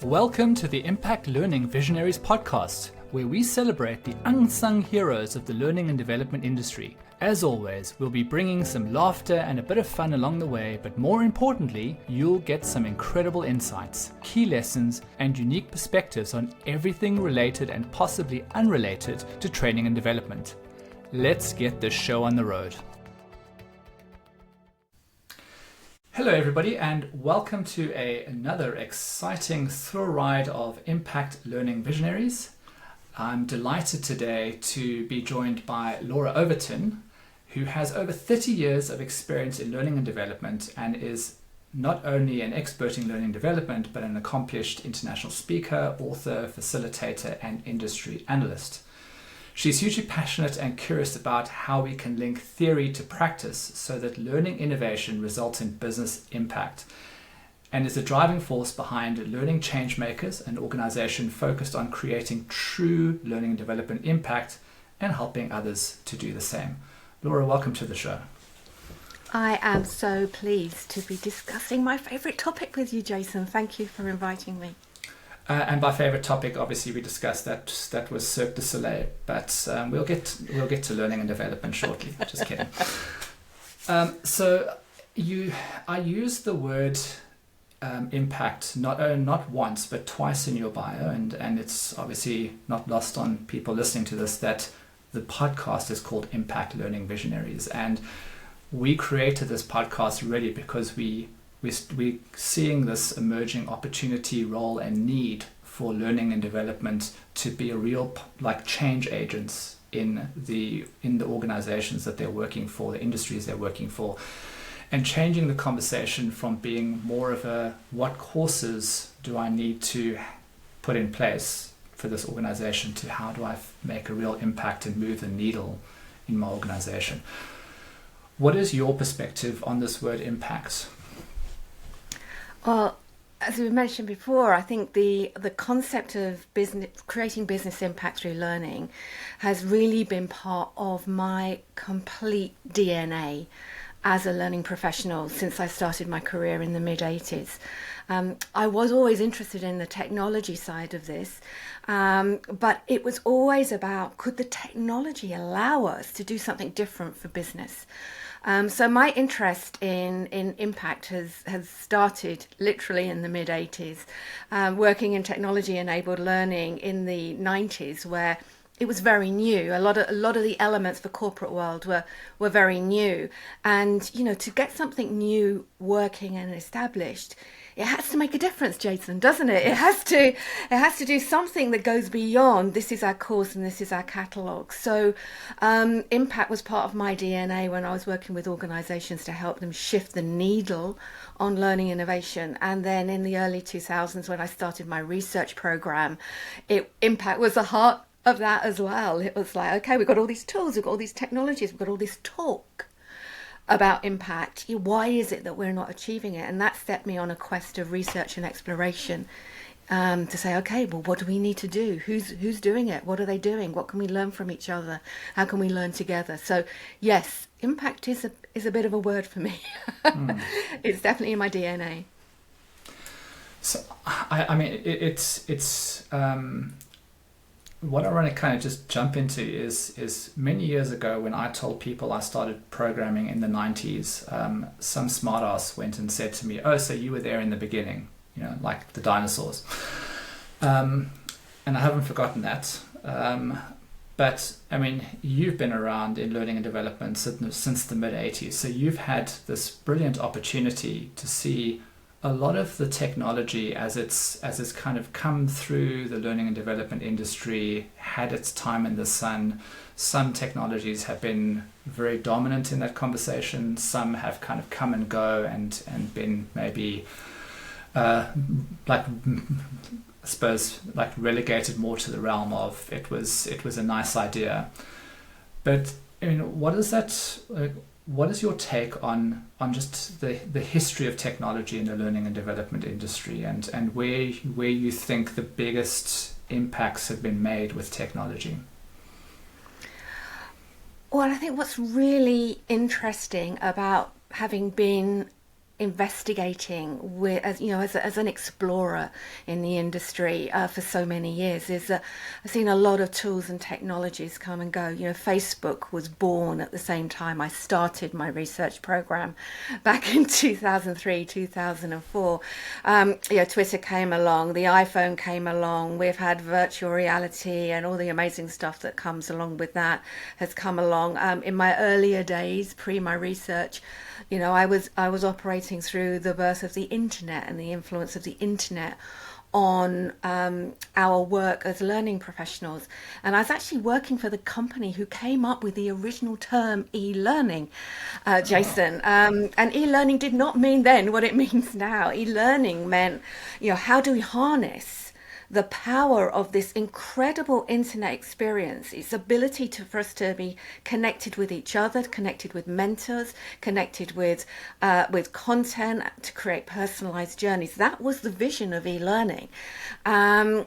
Welcome to the Impact Learning Visionaries podcast, where we celebrate the unsung heroes of the learning and development industry. As always, we'll be bringing some laughter and a bit of fun along the way, but more importantly, you'll get some incredible insights, key lessons, and unique perspectives on everything related and possibly unrelated to training and development. Let's get this show on the road. Hello everybody, and welcome to another exciting thrill ride of Impact Learning Visionaries. I'm delighted today to be joined by Laura Overton, who has over 30 years of experience in learning and development and is not only an expert in learning development, but an accomplished international speaker, author, facilitator, and industry analyst. She's hugely passionate and curious about how we can link theory to practice so that learning innovation results in business impact, and is a driving force behind Learning Changemakers, an organization focused on creating true learning and development impact and helping others to do the same. Laura, welcome to the show. I am so pleased to be discussing my favorite topic with you, Jason. Thank you for inviting me. And my favorite topic, obviously, we discussed that was Cirque du Soleil, but we'll get to learning and development shortly. Just kidding. I used the word impact not once but twice in your bio, and it's obviously not lost on people listening to this that the podcast is called Impact Learning Visionaries, and we created this podcast really because we're seeing this emerging opportunity, role, and need for learning and development to be a real change agents in the organizations that they're working for, the industries they're working for, and changing the conversation from being more of a what courses do I need to put in place for this organization to how do I make a real impact and move the needle in my organization. What is your perspective on this word impact? Well, as we mentioned before, I think the concept of creating business impact through learning has really been part of my complete DNA as a learning professional since I started my career in the mid-80s. I was always interested in the technology side of this, but it was always about, could the technology allow us to do something different for business? So my interest in impact has started literally in the mid-80s, working in technology-enabled learning in the 90s, where it was very new. A lot of the elements for corporate world were very new, and to get something new working and established, it has to make a difference, Jason, doesn't it? It has to do something that goes beyond this is our course and this is our catalogue. So impact was part of my DNA when I was working with organisations to help them shift the needle on learning innovation. And then in the early 2000s, when I started my research programme, impact was the heart of that as well. It was like, okay, we've got all these tools, we've got all these technologies, we've got all this talk about impact. Why is it that we're not achieving it? And that set me on a quest of research and exploration, to say, okay, well, what do we need to do? Who's doing it? What are they doing? What can we learn from each other? How can we learn together? So yes, impact is a bit of a word for me. It's definitely in my DNA. So I mean it's what I want to kind of just jump into is many years ago when I told people I started programming in the 90s, some smartass went and said to me, oh, so you were there in the beginning, like the dinosaurs. And I haven't forgotten that. But I mean, you've been around in learning and development since the mid-80s. So you've had this brilliant opportunity to see a lot of the technology as it's kind of come through the learning and development industry, had its time in the sun. Some technologies have been very dominant in that conversation. Some have kind of come and go and been maybe relegated more to the realm of it was a nice idea. But I mean, what is your take on just the history of technology in the learning and development industry, and where you think the biggest impacts have been made with technology? Well, I think what's really interesting about having been investigating with, as you know, as an explorer in the industry for so many years, is that I've seen a lot of tools and technologies come and go. You know, Facebook was born at the same time I started my research program back in 2003, 2004. Twitter came along, the iPhone came along, we've had virtual reality and all the amazing stuff that comes along with that has come along. In my earlier days, pre my research, you know, I was operating through the birth of the internet and the influence of the internet on our work as learning professionals. And I was actually working for the company who came up with the original term e-learning, Jason. And e-learning did not mean then what it means now. E-learning meant, you know, how do we harness the power of this incredible internet experience, its ability for us to be connected with each other, connected with mentors, connected with content, to create personalized journeys. That was the vision of e-learning. And,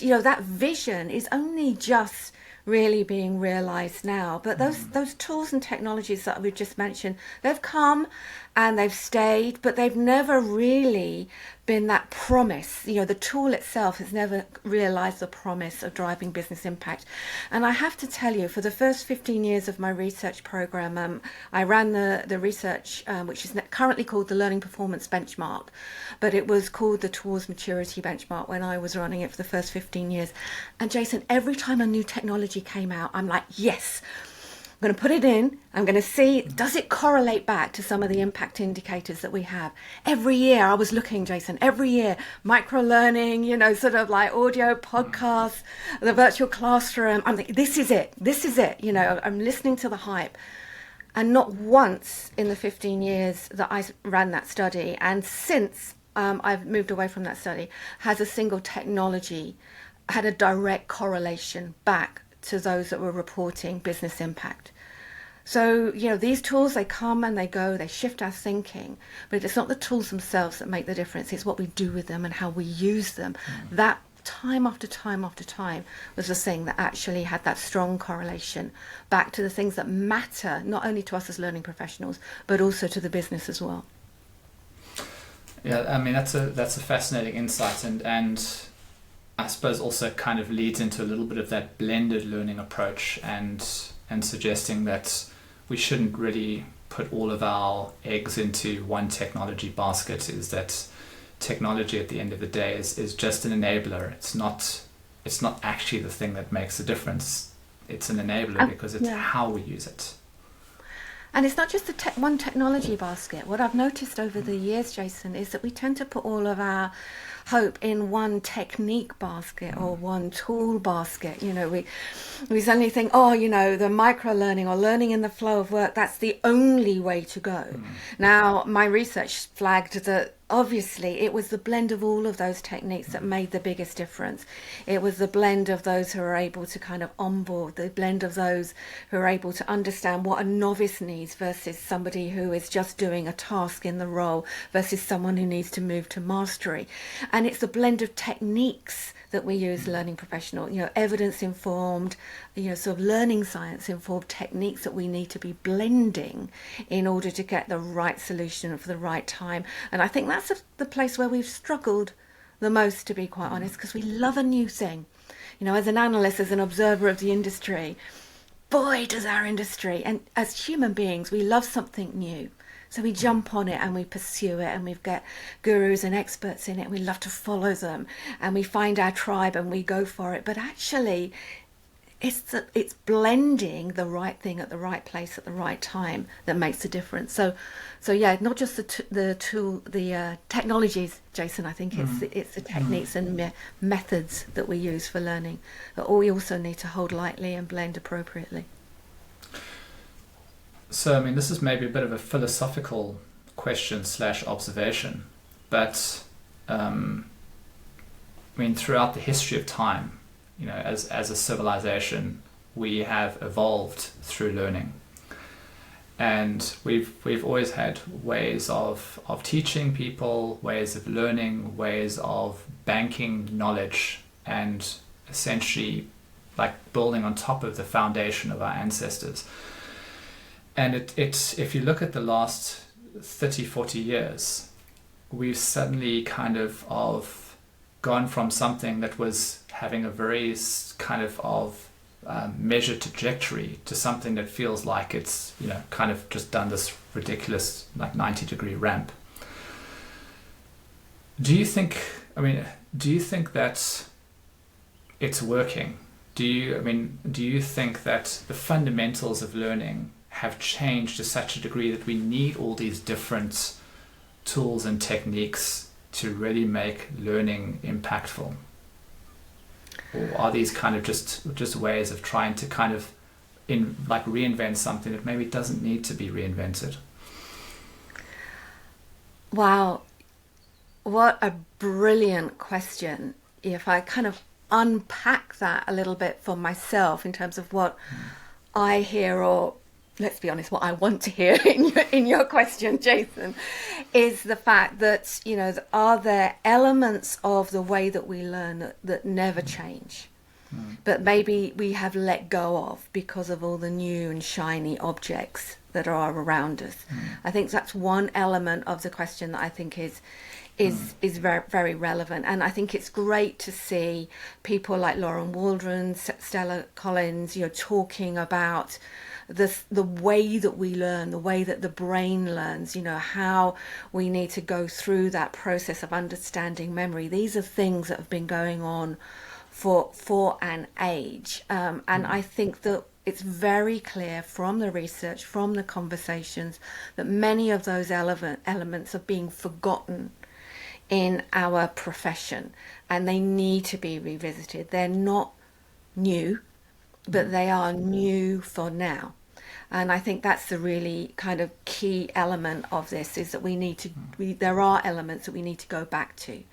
you know, that vision is only just really being realized now. But those tools and technologies that we've just mentioned, they've come and they've stayed, but they've never really been that promise. You know, the tool itself has never realized the promise of driving business impact. And I have to tell you, for the first 15 years of my research program, I ran the research, which is currently called the Learning Performance Benchmark, but it was called the Tools Maturity Benchmark when I was running it for the first 15 years. And Jason, every time a new technology came out, I'm like, yes, I'm going to put it in. I'm going to see, does it correlate back to some of the impact indicators that we have? Every year I was looking, Jason, every year, micro learning, you know, sort of like audio podcasts, the virtual classroom. I'm thinking, this is it. You know, I'm listening to the hype. And not once in the 15 years that I ran that study, and since I've moved away from that study, has a single technology had a direct correlation back to those that were reporting business impact. So, you know, these tools, they come and they go, they shift our thinking, but it's not the tools themselves that make the difference. It's what we do with them and how we use them. That time after time after time was the thing that actually had that strong correlation back to the things that matter, not only to us as learning professionals, but also to the business as well. Yeah, I mean, that's a fascinating insight, and I suppose also kind of leads into a little bit of that blended learning approach, and suggesting that we shouldn't really put all of our eggs into one technology basket. Is that technology at the end of the day is just an enabler. It's not actually the thing that makes the difference. It's an enabler because it's how we use it. And it's not just one technology basket. What I've noticed over the years, Jason, is that we tend to put all of our hope in one technique basket or one tool basket. You know, we suddenly think, oh, you know, the micro learning or learning in the flow of work, that's the only way to go. Now, my research flagged that obviously it was the blend of all of those techniques that made the biggest difference. It was the blend of those who are able to kind of onboard, the blend of those who are able to understand what a novice needs versus somebody who is just doing a task in the role versus someone who needs to move to mastery. And it's the blend of techniques that we use, learning professional, you know, evidence informed, you know, sort of learning science informed techniques that we need to be blending in order to get the right solution for the right time. And I think that's the place where we've struggled the most, to be quite honest, because we love a new thing. You know, as an analyst, as an observer of the industry, boy, does our industry, and as human beings, we love something new. So we jump on it and we pursue it, and we've got gurus and experts in it. We love to follow them, and we find our tribe and we go for it. But actually, it's blending the right thing at the right place at the right time that makes a difference. So yeah, not just the technologies, Jason. I think it's the techniques and methods that we use for learning that we also need to hold lightly and blend appropriately. So, I mean, this is maybe a bit of a philosophical question / observation, but I mean, throughout the history of time, you know, as a civilization, we have evolved through learning, and we've always had ways of teaching people, ways of learning, ways of banking knowledge, and essentially like building on top of the foundation of our ancestors. And it's if you look at the last 30, 40 years, we've suddenly kind of gone from something that was having a very kind of measured trajectory to something that feels like it's, kind of just done this ridiculous like 90-degree ramp. Do you think that it's working? Do you think that the fundamentals of learning have changed to such a degree that we need all these different tools and techniques to really make learning impactful? Or are these kind of just ways of trying to kind of reinvent something that maybe doesn't need to be reinvented? Wow, what a brilliant question. If I kind of unpack that a little bit for myself in terms of what I hear, or let's be honest, what I want to hear in your question, Jason, is the fact that, are there elements of the way that we learn that never change, but maybe we have let go of because of all the new and shiny objects that are around us? I think that's one element of the question that I think is very, very relevant. And I think it's great to see people like Laura Overton, Stella Collins, talking about the way that we learn, the way that the brain learns, how we need to go through that process of understanding memory. These are things that have been going on for an age. And I think that it's very clear from the research, from the conversations, that many of those elements are being forgotten in our profession, and they need to be revisited. They're not new, but they are new for now. And I think that's the really kind of key element of this, is that there are elements that we need to go back to,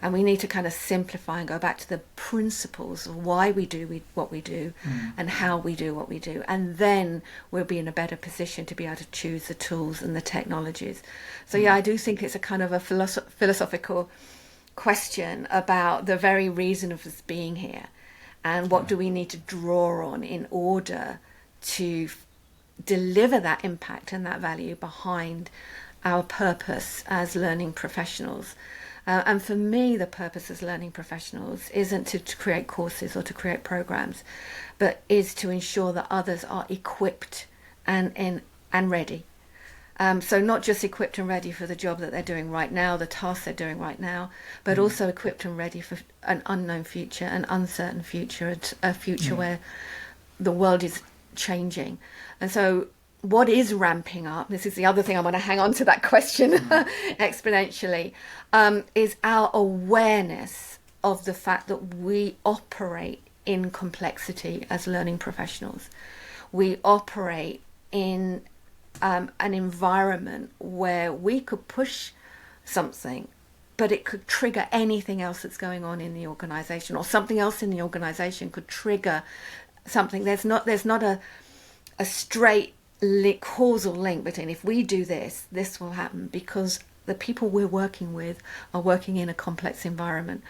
and we need to kind of simplify and go back to the principles of why we do what we do and how we do what we do. And then we'll be in a better position to be able to choose the tools and the technologies. So yeah, I do think it's a kind of a philosophical question about the very reason of us being here, and what do we need to draw on in order to deliver that impact and that value behind our purpose as learning professionals. And for me, the purpose as learning professionals isn't to create courses or to create programs, but is to ensure that others are equipped and ready. So not just equipped and ready for the job that they're doing right now, the tasks they're doing right now, but also equipped and ready for an unknown future, an uncertain future, a future where the world is changing. And so what is ramping up, this is the other thing I want to hang on to that question exponentially, is our awareness of the fact that we operate in complexity as learning professionals. We operate in an environment where we could push something, but it could trigger anything else that's going on in the organization, or something else in the organization could trigger something. There's not a straight causal link between, if we do this, this will happen, because the people we're working with are working in a complex environment.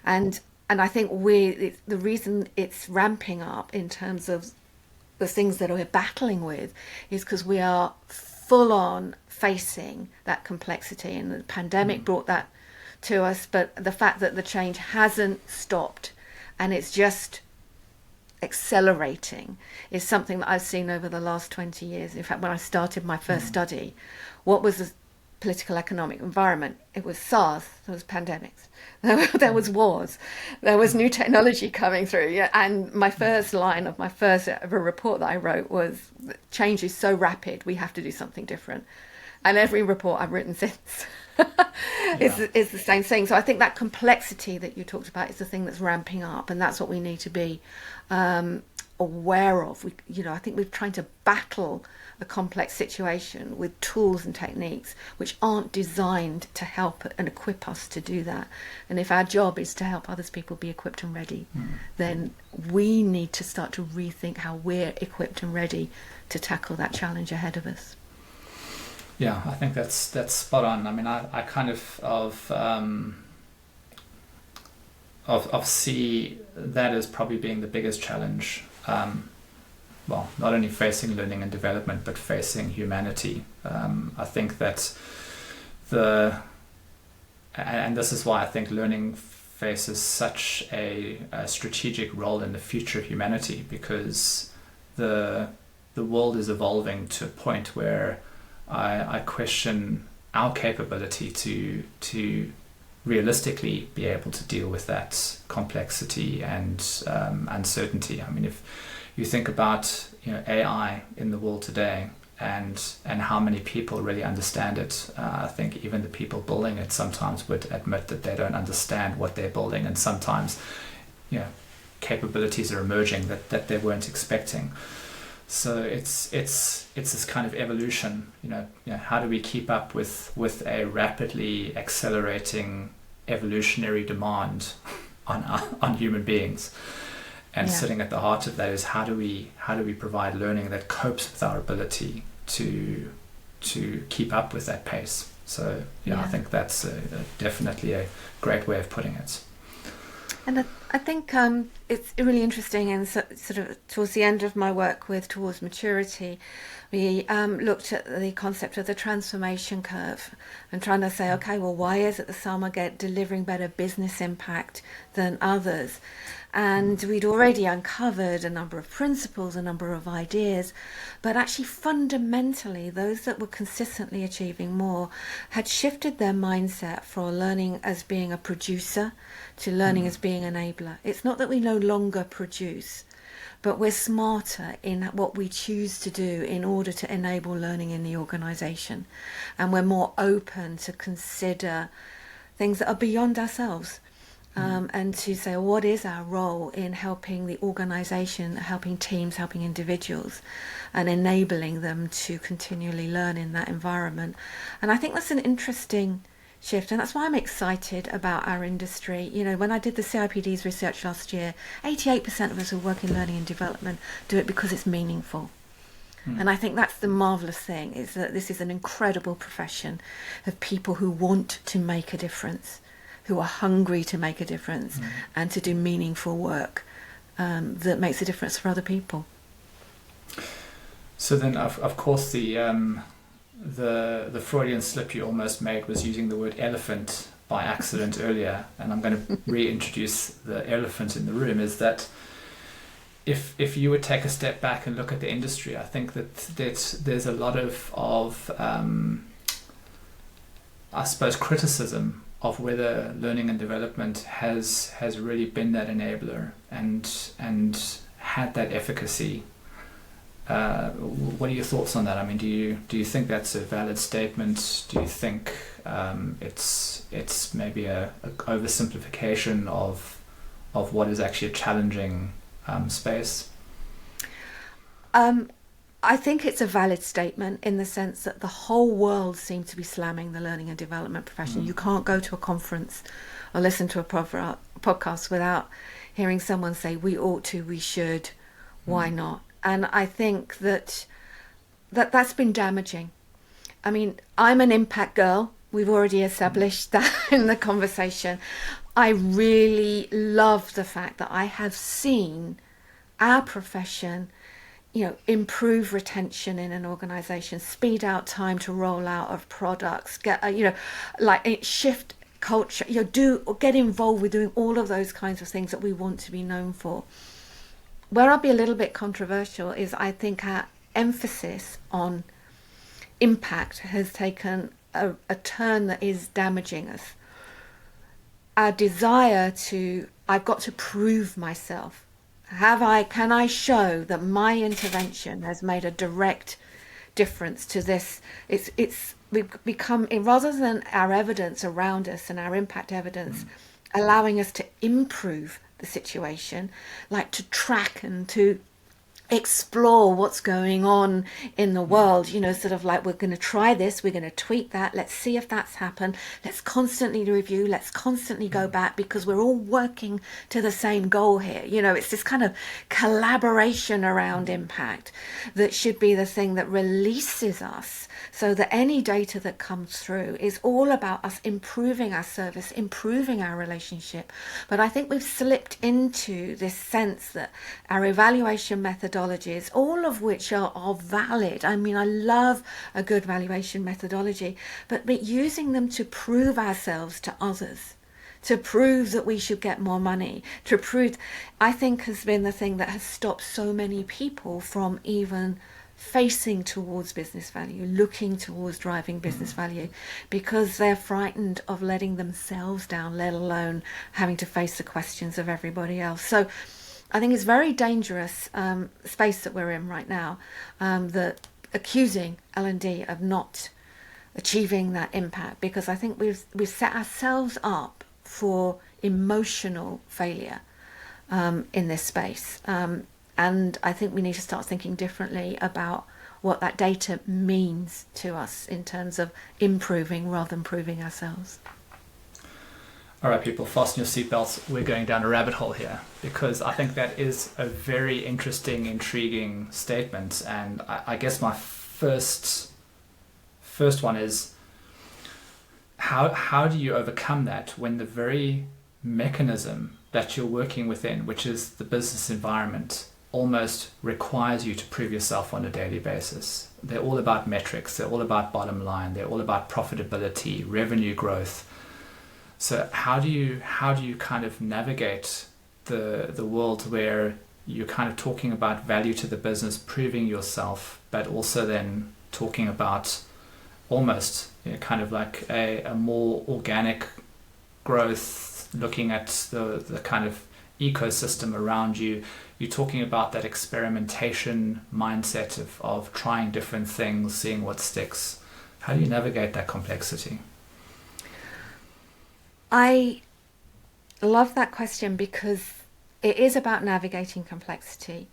And I think the reason it's ramping up in terms of the things that we're battling with is because we are full on facing that complexity, and the pandemic brought that to us. But the fact that the change hasn't stopped and it's just accelerating is something that I've seen over the last 20 years. In fact, when I started my first study, what was the political economic environment? It was SARS, there was pandemics, there was wars, there was new technology coming through. Yeah, and my first line of my first ever report that I wrote was, change is so rapid, we have to do something different. And every report I've written since is the same thing. So I think that complexity that you talked about is the thing that's ramping up, and that's what we need to be aware of. I think we're trying to battle a complex situation with tools and techniques which aren't designed to help and equip us to do that. And if our job is to help others people be equipped and ready, then we need to start to rethink how we're equipped and ready to tackle that challenge ahead of us. Yeah, I think that's spot on. I mean, I kind of see that as probably being the biggest challenge well, not only facing learning and development, but facing humanity. I think that and this is why I think learning faces such a strategic role in the future of humanity, because the world is evolving to a point where I question our capability to realistically be able to deal with that complexity and uncertainty. I mean, if you think about AI in the world today, and how many people really understand it, I think even the people building it sometimes would admit that they don't understand what they're building, and sometimes capabilities are emerging that they weren't expecting. So it's this kind of evolution. How do we keep up with a rapidly accelerating evolutionary demand on human beings? And sitting at the heart of that is how do we provide learning that copes with our ability to keep up with that pace? So I think that's definitely a great way of putting it. And I think it's really interesting, and sort of towards the end of my work with Towards Maturity, we looked at the concept of the transformation curve and trying to say, okay, well, why is it that some are delivering better business impact than others? And we'd already uncovered a number of principles, a number of ideas, but actually fundamentally those that were consistently achieving more had shifted their mindset from learning as being a producer to learning as being an enabler. It's not that we no longer produce, but we're smarter in what we choose to do in order to enable learning in the organisation. And we're more open to consider things that are beyond ourselves. And to say, what is our role in helping the organisation, helping teams, helping individuals, and enabling them to continually learn in that environment. And I think that's an interesting shift, and that's why I'm excited about our industry. When I did the CIPD's research last year, 88% of us who work in learning and development do it because it's meaningful. And I think that's the marvellous thing, is that this is an incredible profession of people who want to make a difference, who are hungry to make a difference and to do meaningful work that makes a difference for other people. So then, of course, the Freudian slip you almost made was using the word elephant by accident earlier, and I'm going to reintroduce the elephant in the room. Is that if you would take a step back and look at the industry, I think that there's a lot of I suppose criticism of whether learning and development has really been that enabler and had that efficacy. What are your thoughts on that? I mean, do you think that's a valid statement? Do you think it's maybe a oversimplification of what is actually a challenging space? I think it's a valid statement in the sense that the whole world seems to be slamming the learning and development profession. You can't go to a conference or listen to a podcast without hearing someone say, we ought to, we should, why not? And I think that's been damaging. I mean, I'm an impact girl. We've already established that in the conversation. I really love the fact that I have seen our profession improve retention in an organisation, speed out time to roll out of products, get shift culture, get involved with doing all of those kinds of things that we want to be known for. Where I'll be a little bit controversial is I think our emphasis on impact has taken a turn that is damaging us. Our desire I've got to prove myself. Can I show that my intervention has made a direct difference to this? We've become, rather than our evidence around us and our impact evidence allowing us to improve the situation, like to track and to explore what's going on in the world, sort of like, we're going to try this, we're going to tweak that, let's see if that's happened, let's constantly review, let's constantly go back, because we're all working to the same goal here. It's this kind of collaboration around impact that should be the thing that releases us, so that any data that comes through is all about us improving our service, improving our relationship. But I think we've slipped into this sense that our evaluation methodology methodologies, all of which are valid. I mean, I love a good valuation methodology, but using them to prove ourselves to others, to prove that we should get more money, to prove, I think, has been the thing that has stopped so many people from even facing towards business value, looking towards driving business value, because they're frightened of letting themselves down, let alone having to face the questions of everybody else. So I think it's very dangerous space that we're in right now, that accusing L&D of not achieving that impact, because I think we've set ourselves up for emotional failure in this space. And I think we need to start thinking differently about what that data means to us in terms of improving rather than proving ourselves. All right, people, fasten your seatbelts. We're going down a rabbit hole here, because I think that is a very interesting, intriguing statement. And I guess my first one is, how do you overcome that when the very mechanism that you're working within, which is the business environment, almost requires you to prove yourself on a daily basis? They're all about metrics. They're all about bottom line. They're all about profitability, revenue growth. So how do you kind of navigate the world where you're kind of talking about value to the business, proving yourself, but also then talking about almost, you know, kind of like a more organic growth, looking at the kind of ecosystem around you? You're talking about that experimentation mindset of trying different things, seeing what sticks. How do you navigate that complexity? I love that question, because it is about navigating complexity.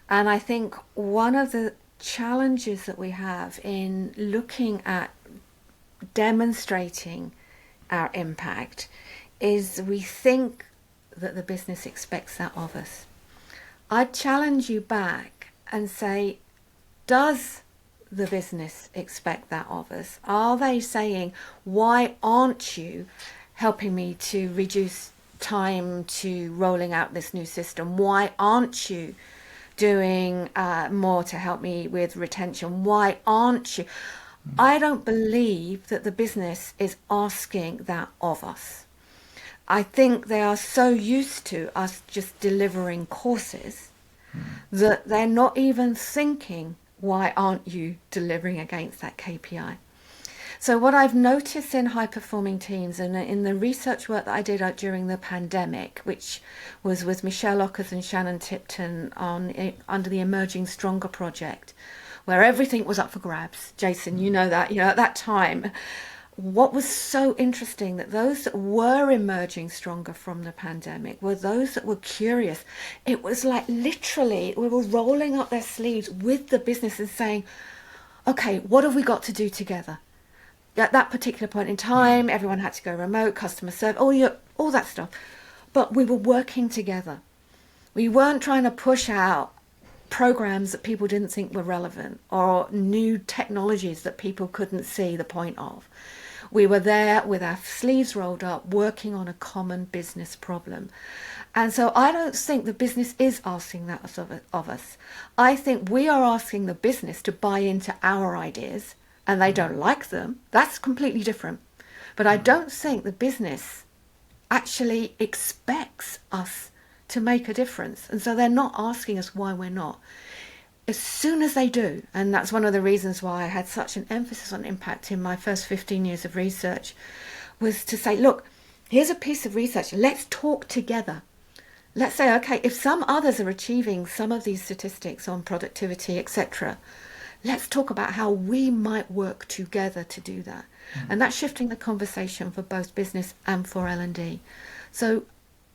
And I think one of the challenges that we have in looking at demonstrating our impact is we think that the business expects that of us. I'd challenge you back and say, does the business expect that of us? Are they saying, why aren't you helping me to reduce time to rolling out this new system? Why aren't you doing more to help me with retention? Why aren't you? I don't believe that the business is asking that of us. I think they are so used to us just delivering courses that they're not even thinking, why aren't you delivering against that KPI? So what I've noticed in high-performing teams, and in the research work that I did during the pandemic, which was with Michelle Ockers and Shannon Tipton under the Emerging Stronger project, where everything was up for grabs. Jason, you know that, at that time. What was so interesting, that those that were emerging stronger from the pandemic were those that were curious. It was like literally we were rolling up their sleeves with the business and saying, okay, what have we got to do together? At that particular point in time, everyone had to go remote, customer service, all that stuff. But we were working together. We weren't trying to push out programs that people didn't think were relevant or new technologies that people couldn't see the point of. We were there with our sleeves rolled up, working on a common business problem. And so I don't think the business is asking that of us. I think we are asking the business to buy into our ideas, and they don't like them. That's completely different. But I don't think the business actually expects us to make a difference. And so they're not asking us why we're not. As soon as they do, and that's one of the reasons why I had such an emphasis on impact in my first 15 years of research, was to say, look, here's a piece of research. Let's talk together. Let's say, okay, if some others are achieving some of these statistics on productivity, etc., let's talk about how we might work together to do that. And that's shifting the conversation for both business and for L&D. So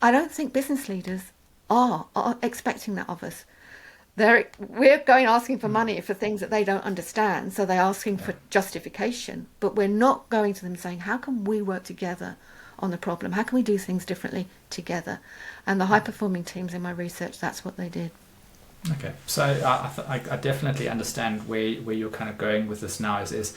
I don't think business leaders are expecting that of us. We're going asking for money for things that they don't understand, so they're asking for justification. But we're not going to them saying, how can we work together on the problem? How can we do things differently together? And the high-performing teams in my research, that's what they did. Okay, so I definitely understand where you're kind of going with this now. Is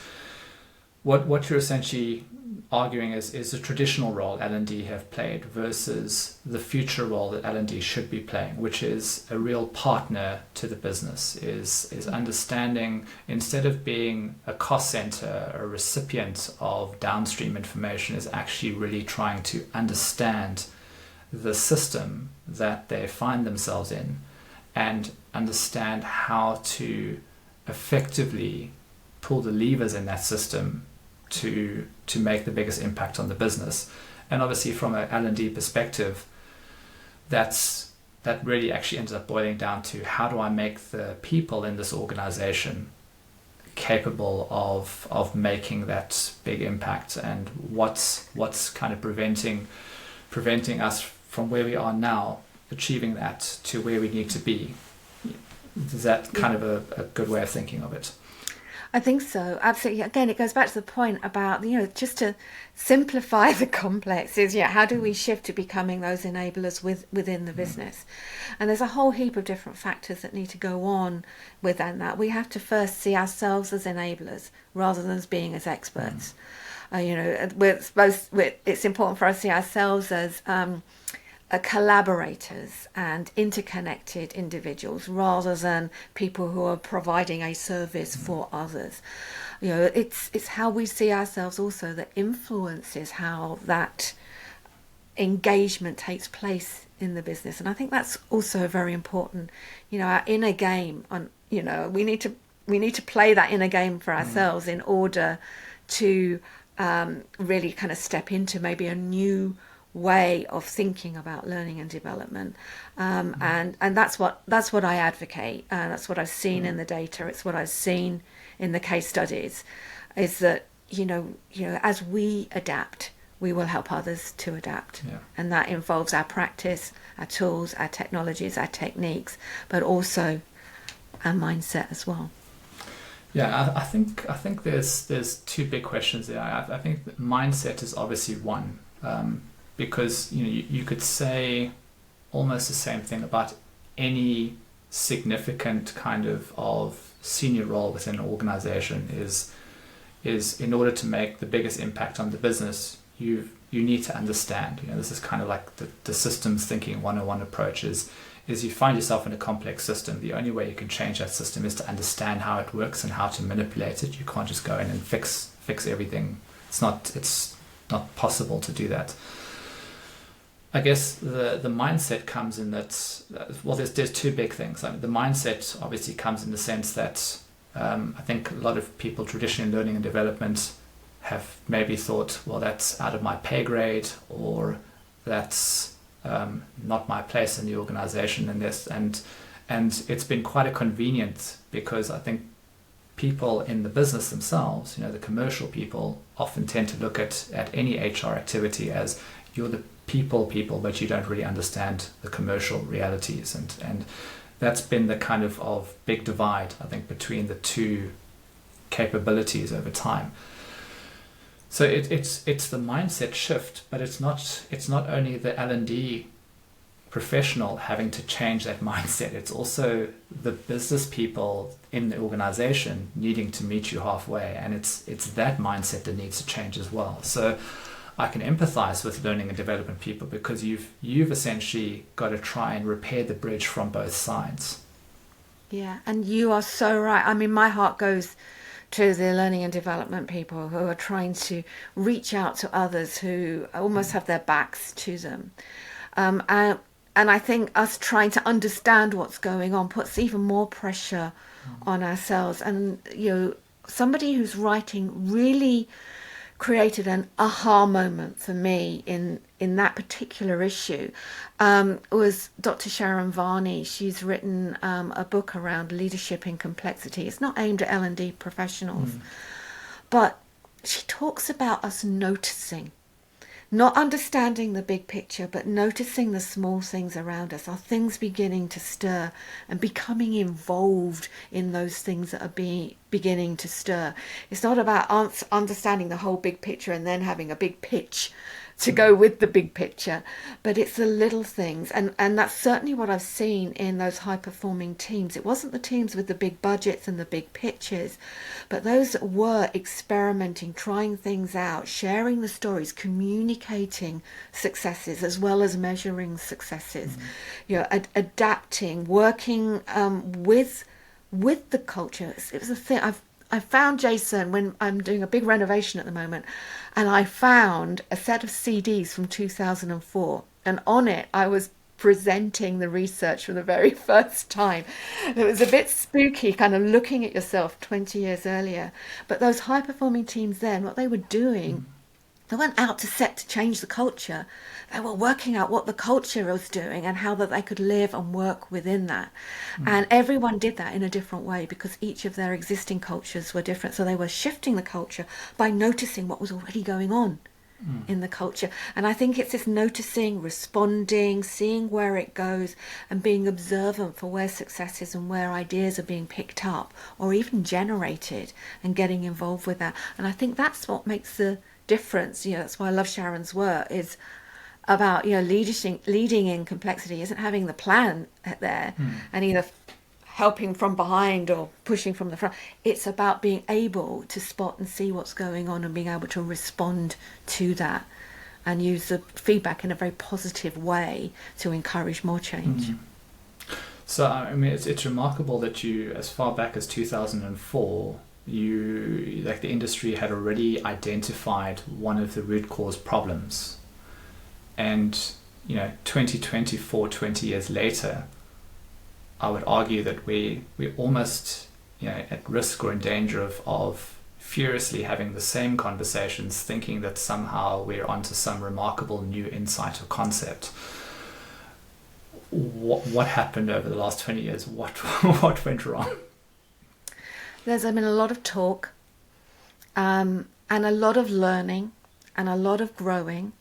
what you're essentially arguing is the traditional role L&D have played versus the future role that L&D should be playing, which is a real partner to the business, is understanding, instead of being a cost center, a recipient of downstream information, is actually really trying to understand the system that they find themselves in and understand how to effectively pull the levers in that system to make the biggest impact on the business. And obviously from an L&D perspective, that really actually ends up boiling down to, how do I make the people in this organization capable of making that big impact, and what's kind of preventing us from where we are now achieving that to where we need to be. Is that kind of a good way of thinking of it? I think so, absolutely. Again, it goes back to the point about, just to simplify the complex is, how do we shift to becoming those enablers within the business? And there's a whole heap of different factors that need to go on within that. We have to first see ourselves as enablers rather than as being as experts. It's important for us to see ourselves as collaborators and interconnected individuals rather than people who are providing a service for others. It's how we see ourselves also that influences how that engagement takes place in the business. And I think that's also very important. Our inner game, we need to play that inner game for ourselves in order to really kind of step into maybe a new way of thinking about learning and development, and that's what I advocate. That's what I've seen in the data. It's what I've seen in the case studies. Is that as we adapt, we will help others to adapt, and that involves our practice, our tools, our technologies, our techniques, but also our mindset as well. Yeah, I think there's two big questions there. I think mindset is obviously one. Because you could say almost the same thing about any significant kind of senior role within an organization is in order to make the biggest impact on the business, you need to understand. This is kind of like the systems thinking 101 approach is you find yourself in a complex system. The only way you can change that system is to understand how it works and how to manipulate it. You can't just go in and fix everything. It's not possible to do that. I guess the mindset comes in that, there's two big things. The mindset obviously comes in the sense that I think a lot of people traditionally in learning and development have maybe thought, well, that's out of my pay grade, or that's not my place in the organization, and it's been quite a convenient, because I think people in the business themselves, the commercial people, often tend to look at any HR activity as, you're the people, but you don't really understand the commercial realities, and that's been the kind of big divide, I think, between the two capabilities over time. So it's the mindset shift, but it's not only the L&D professional having to change that mindset. It's also the business people in the organization needing to meet you halfway, and it's that mindset that needs to change as well. So I can empathize with learning and development people, because you've essentially got to try and repair the bridge from both sides. Yeah, and you are so right. I mean, my heart goes to the learning and development people who are trying to reach out to others who almost have their backs to them. And I think us trying to understand what's going on puts even more pressure on ourselves. And, somebody who's writing really created an aha moment for me in that particular issue was Dr. Sharon Varney. She's written a book around leadership in complexity. It's not aimed at L&D professionals, but she talks about us noticing, not understanding the big picture, but noticing the small things around us. Are things beginning to stir, and becoming involved in those things that are beginning to stir? It's not about understanding the whole big picture and then having a big pitch to go with the big picture, but it's the little things, and that's certainly what I've seen in those high performing teams. It wasn't the teams with the big budgets and the big pitches, but those that were experimenting, trying things out, sharing the stories, communicating successes as well as measuring successes, adapting, working with the culture. It was a thing I found, Jason, when I'm doing a big renovation at the moment, and I found a set of CDs from 2004, and on it I was presenting the research for the very first time. It was a bit spooky, kind of looking at yourself 20 years earlier. But those high performing teams then, what they were doing, they weren't out to change the culture. They were working out what the culture was doing and how that they could live and work within that. And everyone did that in a different way because each of their existing cultures were different. So they were shifting the culture by noticing what was already going on in the culture. And I think it's this noticing, responding, seeing where it goes, and being observant for where success is and where ideas are being picked up or even generated, and getting involved with that. And I think that's what makes the difference. That's why I love Sharon's work, is about leading in complexity isn't having the plan there and either helping from behind or pushing from the front. It's about being able to spot and see what's going on and being able to respond to that and use the feedback in a very positive way to encourage more change. So I mean, it's remarkable that you, as far back as 2004, the industry had already identified one of the root cause problems, and 2024, 20 years later, I would argue that we're almost at risk or in danger of furiously having the same conversations, thinking that somehow we're onto some remarkable new insight or concept. What happened over the last 20 years? What went wrong? There's been a lot of talk, and a lot of learning, and a lot of growing,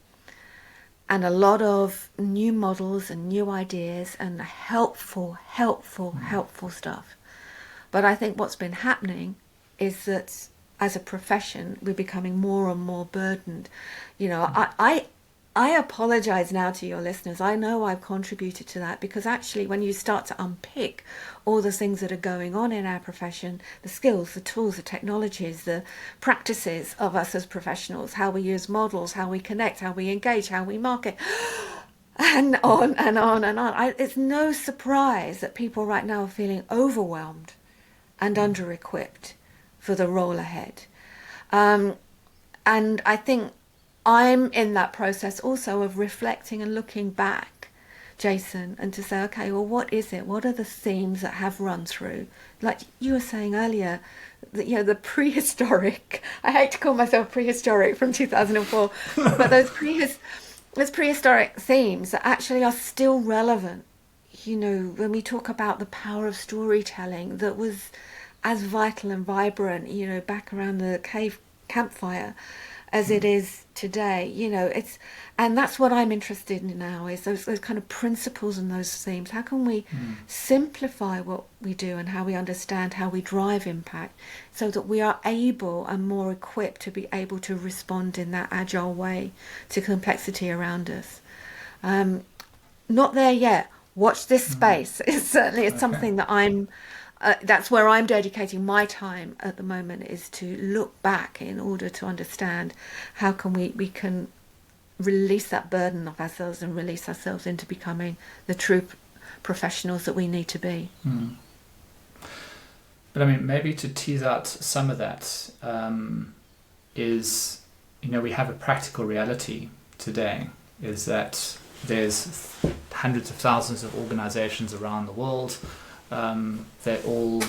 and a lot of new models and new ideas and helpful stuff. But I think what's been happening is that as a profession, we're becoming more and more burdened. I apologize now to your listeners. I know I've contributed to that, because actually when you start to unpick all the things that are going on in our profession, the skills, the tools, the technologies, the practices of us as professionals, how we use models, how we connect, how we engage, how we market, and on and on and on. It's no surprise that people right now are feeling overwhelmed and under-equipped for the role ahead. And I think I'm in that process also of reflecting and looking back, Jason, and to say, okay, well, what is it? What are the themes that have run through? Like you were saying earlier, that, the prehistoric, I hate to call myself prehistoric from 2004, but those prehistoric themes that actually are still relevant. When we talk about the power of storytelling that was as vital and vibrant, back around the cave campfire as it is today, and that's what I'm interested in now, is those kind of principles and those themes. How can we simplify what we do and how we understand how we drive impact, so that we are able and more equipped to be able to respond in that agile way to complexity around us. Not there yet. Watch this space. It's certainly something that that's where I'm dedicating my time at the moment, is to look back in order to understand how can we can release that burden of ourselves and release ourselves into becoming the true professionals that we need to be. But I mean, maybe to tease out some of that is, we have a practical reality today, is that there's hundreds of thousands of organizations around the world. They all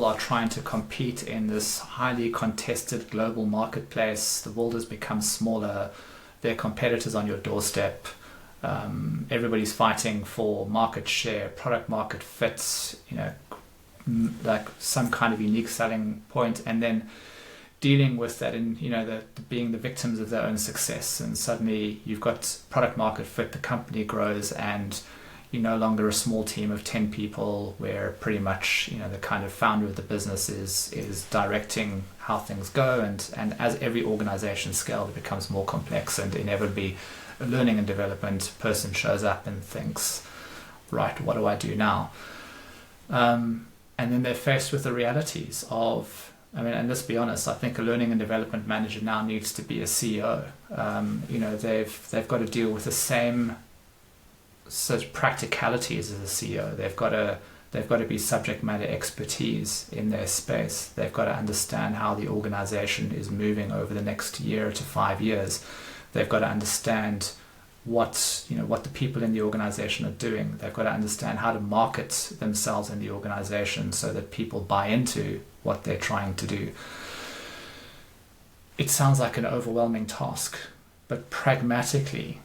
are trying to compete in this highly contested global marketplace. The world has become smaller. There are competitors on your doorstep. Everybody's fighting for market share, product market fits, like some kind of unique selling point, and then dealing with that in, being the victims of their own success. And suddenly you've got product market fit, the company grows, and you're no longer a small team of 10 people where pretty much, the kind of founder of the business is directing how things go. And as every organization scales, it becomes more complex, and inevitably a learning and development person shows up and thinks, right, what do I do now? And then they're faced with the realities of, and let's be honest, I think a learning and development manager now needs to be a CEO. They've got to deal with the same such practicalities as a CEO. They've got to be subject matter expertise in their space. They've got to understand how the organization is moving over the next year to 5 years. They've got to understand what the people in the organization are doing. They've got to understand how to market themselves in the organization so that people buy into what they're trying to do. It sounds like an overwhelming task, but pragmatically,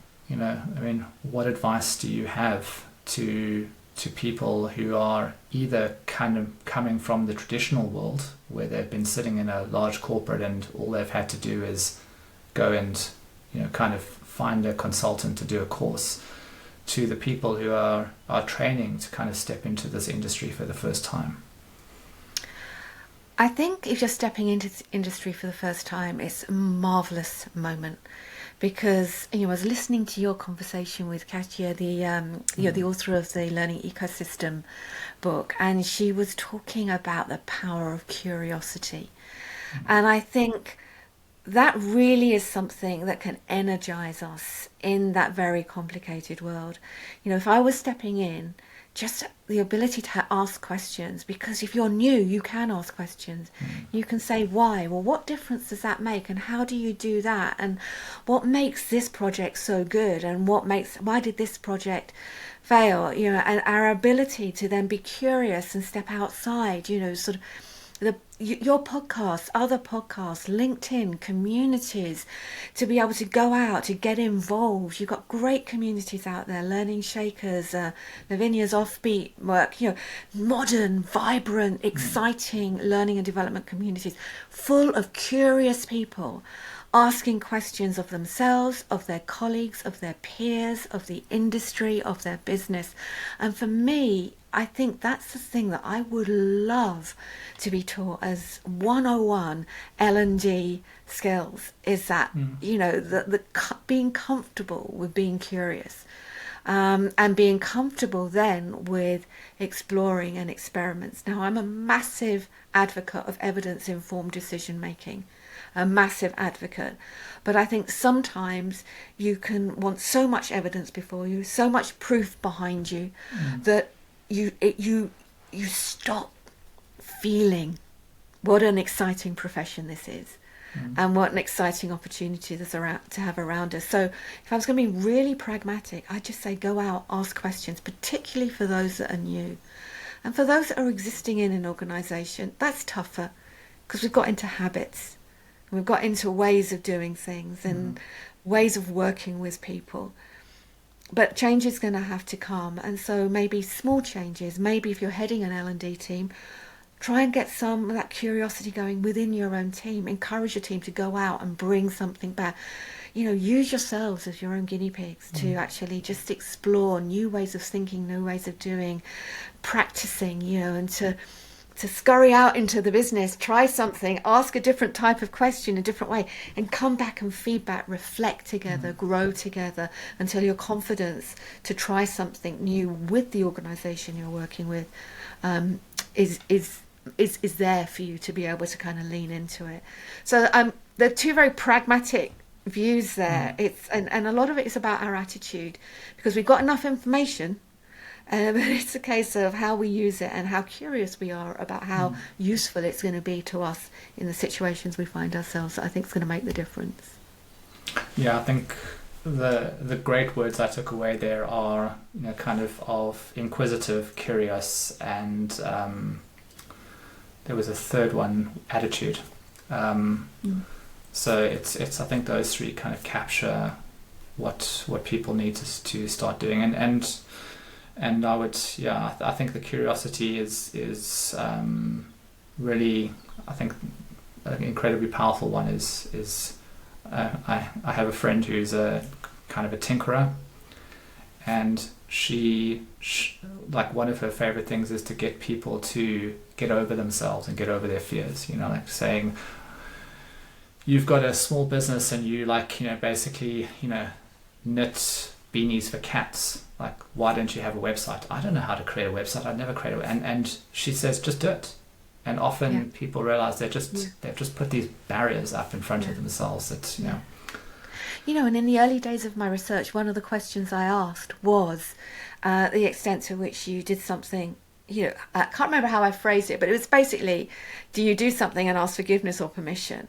what advice do you have to people who are either kind of coming from the traditional world, where they've been sitting in a large corporate and all they've had to do is go and kind of find a consultant to do a course, to the people who are training to kind of step into this industry for the first time? I think if you're stepping into this industry for the first time, it's a marvelous moment, because I was listening to your conversation with Katya, the author of the Learning Ecosystem book, and she was talking about the power of curiosity. And I think that really is something that can energize us in that very complicated world. If I was stepping in, just the ability to ask questions, because if you're new, you can ask questions. You can say why. Well, what difference does that make, and how do you do that, and what makes this project so good, and why did this project fail? And our ability to then be curious and step outside. Sort of your podcast, other podcasts, LinkedIn, communities, to be able to go out, to get involved. You've got great communities out there, Learning Shakers, Lavinia's Offbeat work, modern, vibrant, exciting learning and development communities full of curious people asking questions of themselves, of their colleagues, of their peers, of the industry, of their business. And for me, I think that's the thing that I would love to be taught as 101 L&D skills, is that, the being comfortable with being curious, and being comfortable then with exploring and experiments. Now, I'm a massive advocate of evidence-informed decision making, a massive advocate, but I think sometimes you can want so much evidence before you, so much proof behind you, that you stop feeling what an exciting profession this is, and what an exciting opportunity there's to have around us. So if I was going to be really pragmatic, I'd just say go out, ask questions, particularly for those that are new. And for those that are existing in an organisation, that's tougher, because we've got into habits, and we've got into ways of doing things and ways of working with people. But change is going to have to come, and so maybe small changes. Maybe if you're heading an L&D team, try and get some of that curiosity going within your own team. Encourage your team to go out and bring something back. Use yourselves as your own guinea pigs to actually just explore new ways of thinking, new ways of doing, practicing, and to scurry out into the business, try something, ask a different type of question a different way, and come back and feedback, reflect together, grow together, until your confidence to try something new with the organisation you're working with is there for you to be able to kind of lean into it. So there are two very pragmatic views there. It's and a lot of it is about our attitude, because we've got enough information. But it's a case of how we use it and how curious we are about how useful it's going to be to us in the situations we find ourselves. I think it's going to make the difference. Yeah, I think the great words I took away there are, kind of inquisitive, curious, and there was a third one, attitude. So it's I think those three kind of capture what people need to start doing, and I would, I think the curiosity is really, I think, an incredibly powerful one. I have a friend who's a kind of a tinkerer, and like one of her favorite things is to get people to get over themselves and get over their fears. Like saying, you've got a small business and you basically, knit beanies for cats. Like, why don't you have a website? I don't know how to create a website. I'd never create and she says, just do it. And often people realize they've just put these barriers up in front of themselves that, and in the early days of my research, one of the questions I asked was the extent to which you did something. I can't remember how I phrased it, but it was basically, do you do something and ask forgiveness or permission?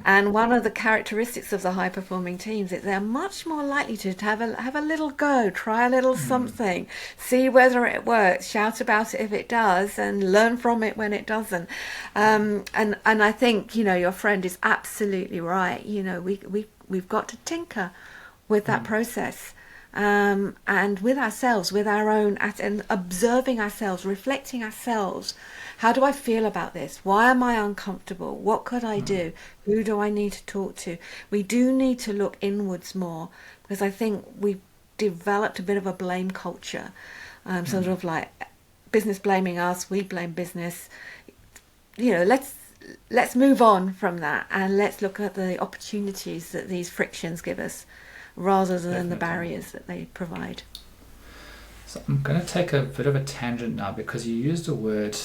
And one of the characteristics of the high-performing teams is they're much more likely to have a little go, try a little something, see whether it works, shout about it if it does, and learn from it when it doesn't. And I think, your friend is absolutely right. We've got to tinker with that process. And with ourselves, with our own, and observing ourselves, reflecting ourselves. How do I feel about this? Why am I uncomfortable? What could I do? Who do I need to talk to? We do need to look inwards more, because I think we've developed a bit of a blame culture, sort of like business blaming us, we blame business. Let's move on from that and let's look at the opportunities that these frictions give us, rather than the barriers that they provide. So I'm going to take a bit of a tangent now, because you used a word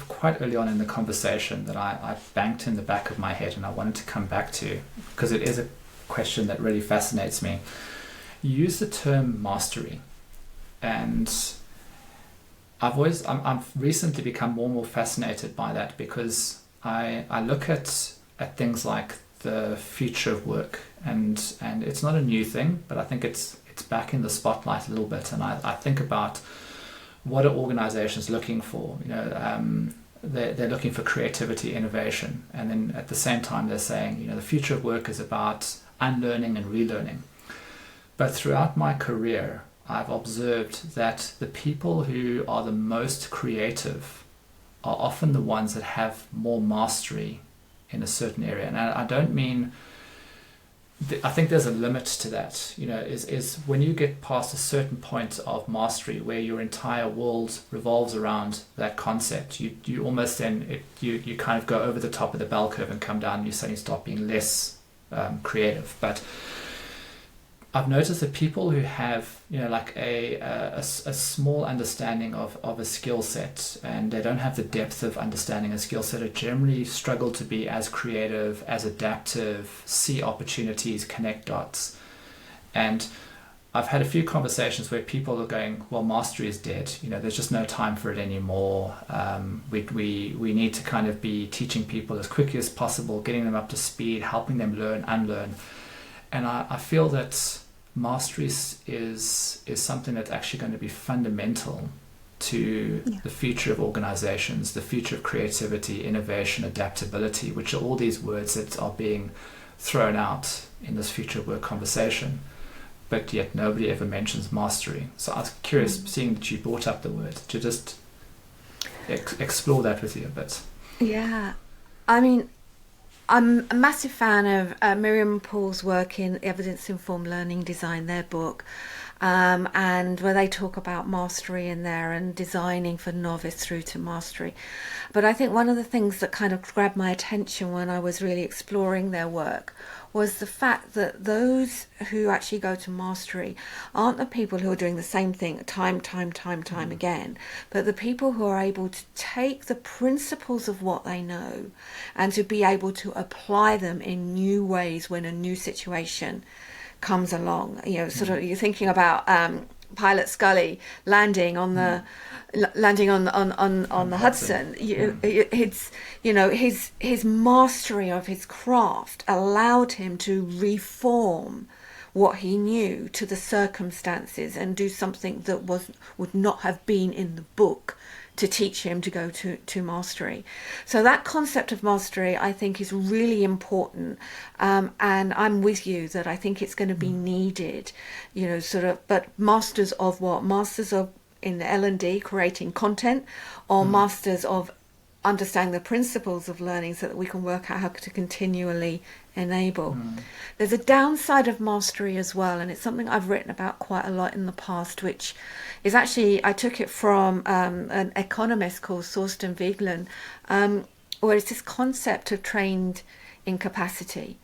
quite early on in the conversation that I banked in the back of my head and I wanted to come back to, because it is a question that really fascinates me. You used the term mastery, and I've recently become more and more fascinated by that, because I look at things like the future of work, and it's not a new thing, but I think it's back in the spotlight a little bit, and I think about what are organizations looking for. They're looking for creativity, innovation, and then at the same time they're saying, the future of work is about unlearning and relearning. But throughout my career, I've observed that the people who are the most creative are often the ones that have more mastery in a certain area. And I don't mean, I think there's a limit to that, is when you get past a certain point of mastery where your entire world revolves around that concept, you almost then, you kind of go over the top of the bell curve and come down, and you suddenly start being less creative. But I've noticed that people who have, like a small understanding of a skill set, and they don't have the depth of understanding a skill set, are generally struggle to be as creative, as adaptive, see opportunities, connect dots. And I've had a few conversations where people are going, well, mastery is dead. There's just no time for it anymore. We need to kind of be teaching people as quickly as possible, getting them up to speed, helping them learn, unlearn. And I feel that mastery is something that's actually going to be fundamental to the future of organizations, the future of creativity, innovation, adaptability, which are all these words that are being thrown out in this future of work conversation, but yet nobody ever mentions mastery. So I was curious, seeing that you brought up the word, to just explore that with you a bit. Yeah, I mean, I'm a massive fan of Miriam Paul's work in Evidence-Informed Learning Design, their book, and where they talk about mastery in there and designing for novice through to mastery. But I think one of the things that kind of grabbed my attention when I was really exploring their work was the fact that those who actually go to mastery aren't the people who are doing the same thing time again, but the people who are able to take the principles of what they know and to be able to apply them in new ways when a new situation comes along. Sort of, you're thinking about Pilot Scully landing on the Hudson. His mastery of his craft allowed him to reform what he knew to the circumstances and do something that would not have been in the book to teach him to go to mastery. So that concept of mastery, I think, is really important. And I'm with you that I think it's going to be needed, but masters of what? Masters of, in L&D, creating content, or masters of understanding the principles of learning so that we can work out how to continually enable. There's a downside of mastery as well, and it's something I've written about quite a lot in the past, which is actually, I took it from an economist called Thorsten Veblen, where it's this concept of trained incapacity.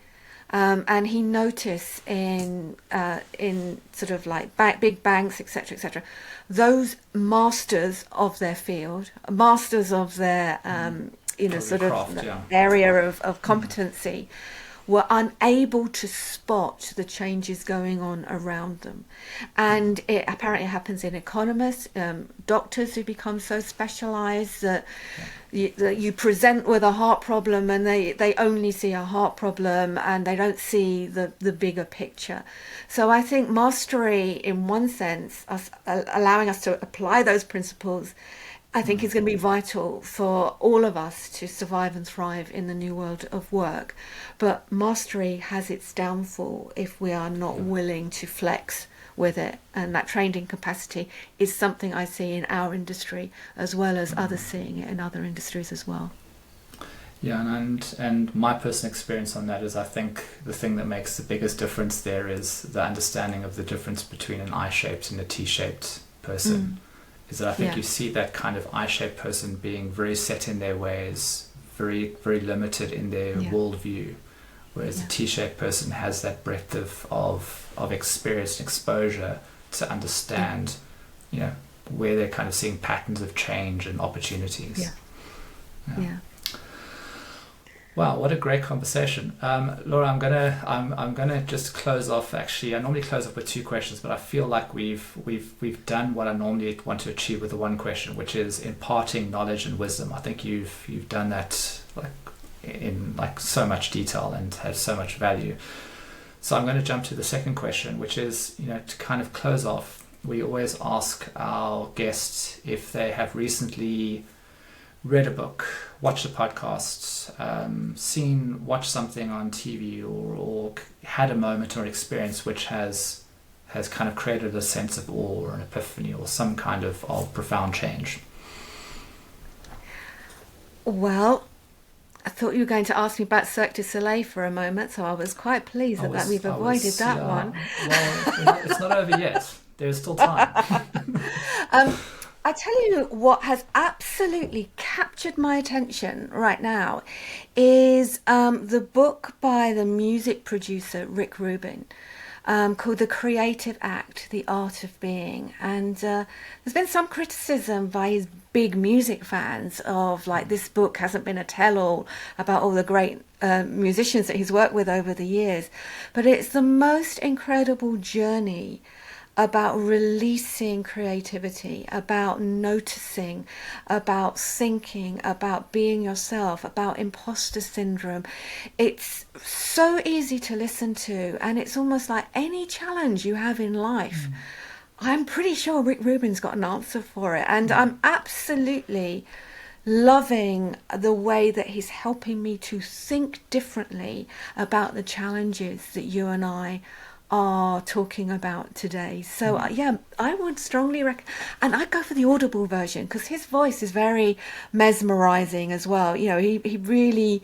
And he noticed in sort of like big banks, etc., etc., those masters of their field, masters of their sort craft, of yeah. area of competency, were unable to spot the changes going on around them. And it apparently happens in economists, doctors who become so specialized that you present with a heart problem and they only see a heart problem and they don't see the bigger picture. So I think mastery, in one sense, us allowing us to apply those principles, I think is going to be vital for all of us to survive and thrive in the new world of work. But mastery has its downfall if we are not willing to flex with it. And that trained incapacity is something I see in our industry, as well as others seeing it in other industries as well. Yeah, and my personal experience on that is, I think the thing that makes the biggest difference there is the understanding of the difference between an I-shaped and a T-shaped person. Is that I think you see that kind of I-shaped person being very set in their ways, very, very limited in their worldview, whereas a T-shaped person has that breadth of experience and exposure to understand, where they're kind of seeing patterns of change and opportunities. Yeah. Wow, what a great conversation, Laura. I'm gonna just close off. Actually, I normally close off with two questions, but I feel like we've done what I normally want to achieve with the one question, which is imparting knowledge and wisdom. I think you've done that in so much detail and has so much value. So I'm going to jump to the second question, which is, to kind of close off. We always ask our guests if they have recently read a book, watched a podcast, watched something on TV, or had a moment or experience which has kind of created a sense of awe or an epiphany or some kind of profound change. Well, I thought you were going to ask me about Cirque du Soleil for a moment, so I was quite pleased that we've avoided that one. Well, it's not over yet. There's still time. I tell you what has absolutely captured my attention right now is the book by the music producer Rick Rubin, called The Creative Act, The Art of Being. And there's been some criticism by his big music fans of this book hasn't been a tell-all about all the great musicians that he's worked with over the years. But it's the most incredible journey about releasing creativity, about noticing, about thinking, about being yourself, about imposter syndrome. It's so easy to listen to, and it's almost like any challenge you have in life, I'm pretty sure Rick Rubin's got an answer for it. And I'm absolutely loving the way that he's helping me to think differently about the challenges that you and I are talking about today. So I would strongly recommend, and I'd go for the Audible version because his voice is very mesmerizing as well. He really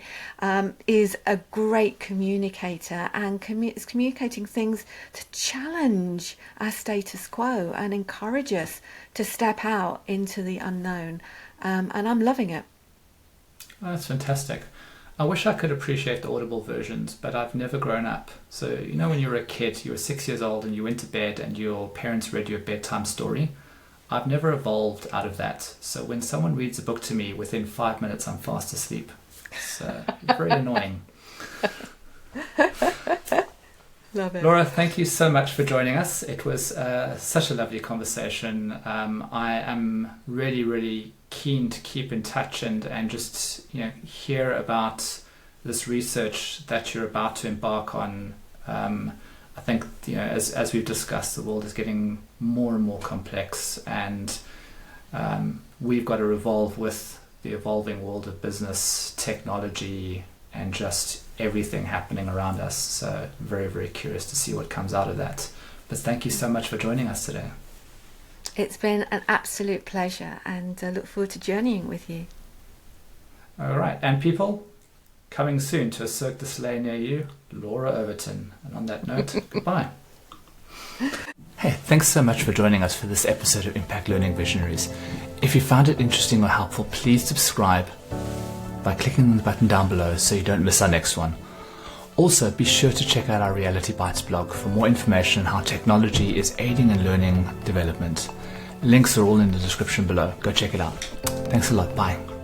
is a great communicator and is communicating things to challenge our status quo and encourage us to step out into the unknown, and I'm loving it. Oh, that's fantastic. I wish I could appreciate the Audible versions, but I've never grown up. So, when you were a kid, you were 6 years old and you went to bed and your parents read you a bedtime story. I've never evolved out of that. So when someone reads a book to me, within 5 minutes, I'm fast asleep. It's very annoying. Love it. Laura, thank you so much for joining us. It was such a lovely conversation. I am really, really keen to keep in touch and just hear about this research that you're about to embark on. I think as we've discussed, the world is getting more and more complex, and we've got to evolve with the evolving world of business, technology, and just everything happening around us. So very, very curious to see what comes out of that. But thank you so much for joining us today. It's been an absolute pleasure, and I look forward to journeying with you. All right. And people, Coming soon to a Cirque du Soleil near you, Laura Overton. And on that note, goodbye. Hey, thanks so much for joining us for this episode of Impact Learning Visionaries. If you found it interesting or helpful, please subscribe by clicking on the button down below so you don't miss our next one. Also, be sure to check out our Reality Bites blog for more information on how technology is aiding in learning development. Links are all in the description below. Go check it out. Thanks a lot. Bye.